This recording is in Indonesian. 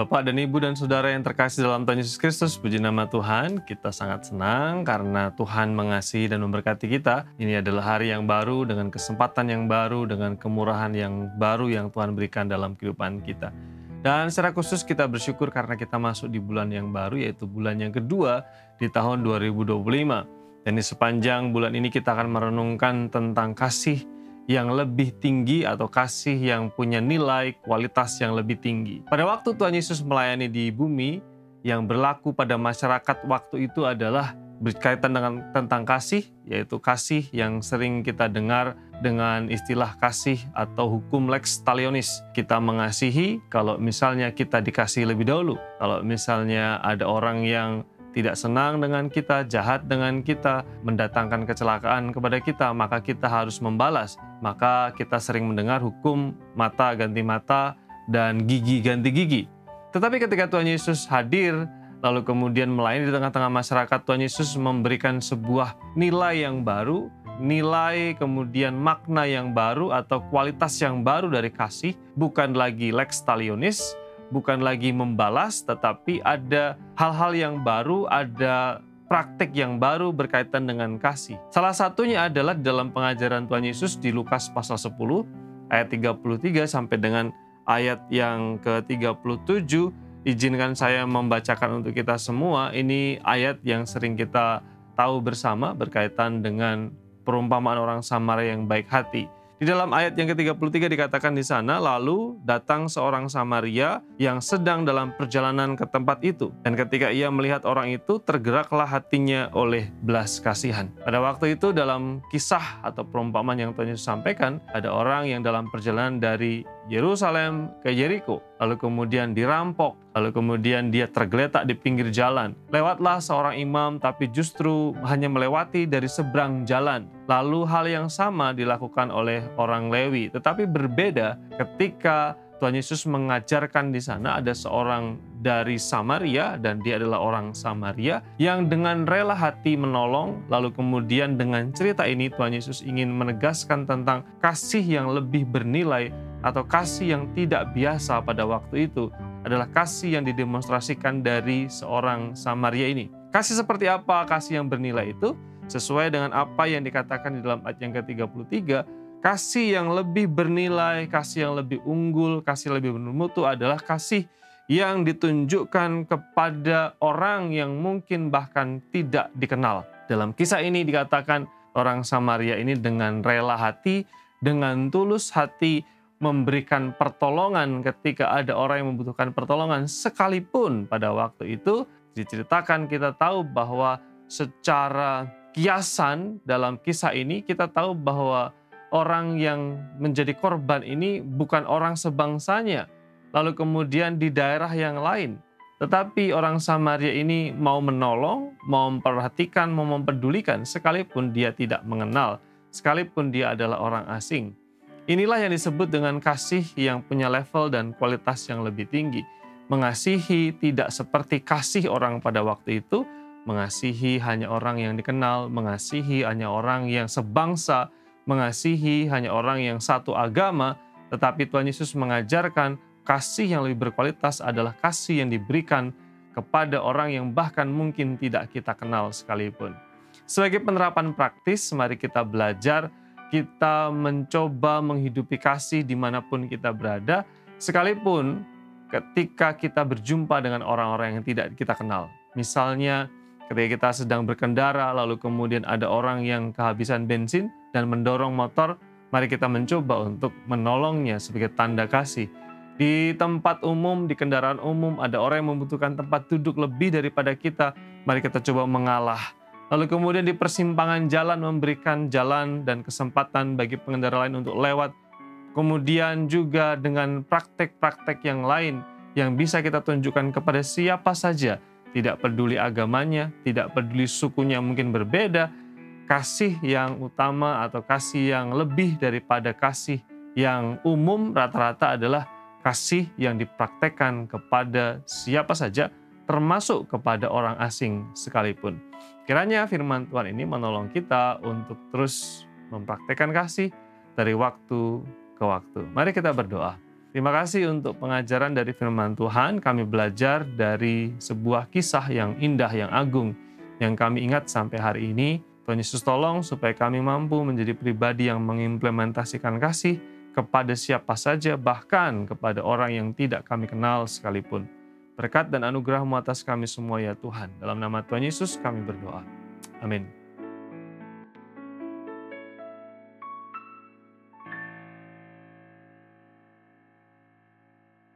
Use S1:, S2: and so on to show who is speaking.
S1: Bapak dan Ibu dan Saudara yang terkasih dalam Tuhan Yesus Kristus, puji nama Tuhan. Kita sangat senang karena Tuhan mengasihi dan memberkati kita. Ini adalah hari yang baru dengan kesempatan yang baru, dengan kemurahan yang baru yang Tuhan berikan dalam kehidupan kita. Dan secara khusus kita bersyukur karena kita masuk di bulan yang baru, yaitu bulan yang kedua di tahun 2025. Dan di sepanjang bulan ini kita akan merenungkan tentang kasih yang lebih tinggi atau kasih yang punya nilai kualitas yang lebih tinggi. Pada waktu Tuhan Yesus melayani di bumi, yang berlaku pada masyarakat waktu itu adalah berkaitan dengan tentang kasih, yaitu kasih yang sering kita dengar dengan istilah kasih atau hukum lex talionis. Kita mengasihi kalau misalnya kita dikasih lebih dahulu. Kalau misalnya ada orang yang tidak senang dengan kita, jahat dengan kita, mendatangkan kecelakaan kepada kita, maka kita harus membalas. Maka kita sering mendengar hukum mata ganti mata dan gigi ganti gigi. Tetapi ketika Tuhan Yesus hadir, lalu kemudian melayani di tengah-tengah masyarakat, Tuhan Yesus memberikan sebuah nilai yang baru, nilai kemudian makna yang baru atau kualitas yang baru dari kasih, bukan lagi lex talionis, bukan lagi membalas, tetapi ada hal-hal yang baru, ada praktik yang baru berkaitan dengan kasih. Salah satunya adalah dalam pengajaran Tuhan Yesus di Lukas pasal 10, ayat 33 sampai dengan ayat yang ke-37. Izinkan saya membacakan untuk kita semua. Ini ayat yang sering kita tahu bersama berkaitan dengan perumpamaan orang Samaria yang baik hati. Di dalam ayat yang ke-33 dikatakan di sana, lalu datang seorang Samaria yang sedang dalam perjalanan ke tempat itu. Dan ketika ia melihat orang itu, tergeraklah hatinya oleh belas kasihan. Pada waktu itu dalam kisah atau perumpamaan yang Tuhan Yesus sampaikan, ada orang yang dalam perjalanan dari Yerusalem ke Yeriko, lalu kemudian dirampok, lalu kemudian dia tergeletak di pinggir jalan. Lewatlah seorang imam, tapi justru hanya melewati dari seberang jalan. Lalu hal yang sama dilakukan oleh orang Lewi, tetapi berbeda ketika Tuhan Yesus mengajarkan di sana ada seorang dari Samaria, dan dia adalah orang Samaria yang dengan rela hati menolong. Lalu kemudian dengan cerita ini Tuhan Yesus ingin menegaskan tentang kasih yang lebih bernilai atau kasih yang tidak biasa pada waktu itu adalah kasih yang didemonstrasikan dari seorang Samaria ini. Kasih seperti apa kasih yang bernilai itu? Sesuai dengan apa yang dikatakan di dalam ayat yang ke-33, kasih yang lebih bernilai, kasih yang lebih unggul, kasih yang lebih bermutu adalah kasih yang ditunjukkan kepada orang yang mungkin bahkan tidak dikenal. Dalam kisah ini dikatakan orang Samaria ini dengan rela hati, dengan tulus hati, memberikan pertolongan ketika ada orang yang membutuhkan pertolongan. Sekalipun pada waktu itu diceritakan, kita tahu bahwa secara kiasan dalam kisah ini kita tahu bahwa orang yang menjadi korban ini bukan orang sebangsanya, lalu kemudian di daerah yang lain. Tetapi orang Samaria ini mau menolong, mau memperhatikan, mau mempedulikan, sekalipun dia tidak mengenal, sekalipun dia adalah orang asing. Inilah yang disebut dengan kasih yang punya level dan kualitas yang lebih tinggi. Mengasihi tidak seperti kasih orang pada waktu itu, mengasihi hanya orang yang dikenal, mengasihi hanya orang yang sebangsa, mengasihi hanya orang yang satu agama, tetapi Tuhan Yesus mengajarkan kasih yang lebih berkualitas adalah kasih yang diberikan kepada orang yang bahkan mungkin tidak kita kenal sekalipun. Sebagai penerapan praktis, mari kita belajar, kita mencoba menghidupi kasih dimanapun kita berada, sekalipun ketika kita berjumpa dengan orang-orang yang tidak kita kenal. Misalnya ketika kita sedang berkendara, lalu kemudian ada orang yang kehabisan bensin dan mendorong motor, mari kita mencoba untuk menolongnya sebagai tanda kasih. Di tempat umum, di kendaraan umum, ada orang yang membutuhkan tempat duduk lebih daripada kita, mari kita coba mengalah. Lalu kemudian di persimpangan jalan memberikan jalan dan kesempatan bagi pengendara lain untuk lewat. Kemudian juga dengan praktek-praktek yang lain yang bisa kita tunjukkan kepada siapa saja. Tidak peduli agamanya, tidak peduli sukunya mungkin berbeda. Kasih yang utama atau kasih yang lebih daripada kasih yang umum rata-rata adalah kasih yang dipraktekkan kepada siapa saja, termasuk kepada orang asing sekalipun. Kiranya firman Tuhan ini menolong kita untuk terus mempraktekkan kasih dari waktu ke waktu. Mari kita berdoa. Terima kasih untuk pengajaran dari firman Tuhan. Kami belajar dari sebuah kisah yang indah, yang agung, yang kami ingat sampai hari ini. Tuhan Yesus tolong supaya kami mampu menjadi pribadi yang mengimplementasikan kasih kepada siapa saja, bahkan kepada orang yang tidak kami kenal sekalipun. Berkat dan anugerah-Mu atas kami semua ya Tuhan. Dalam nama Tuhan Yesus kami berdoa. Amin.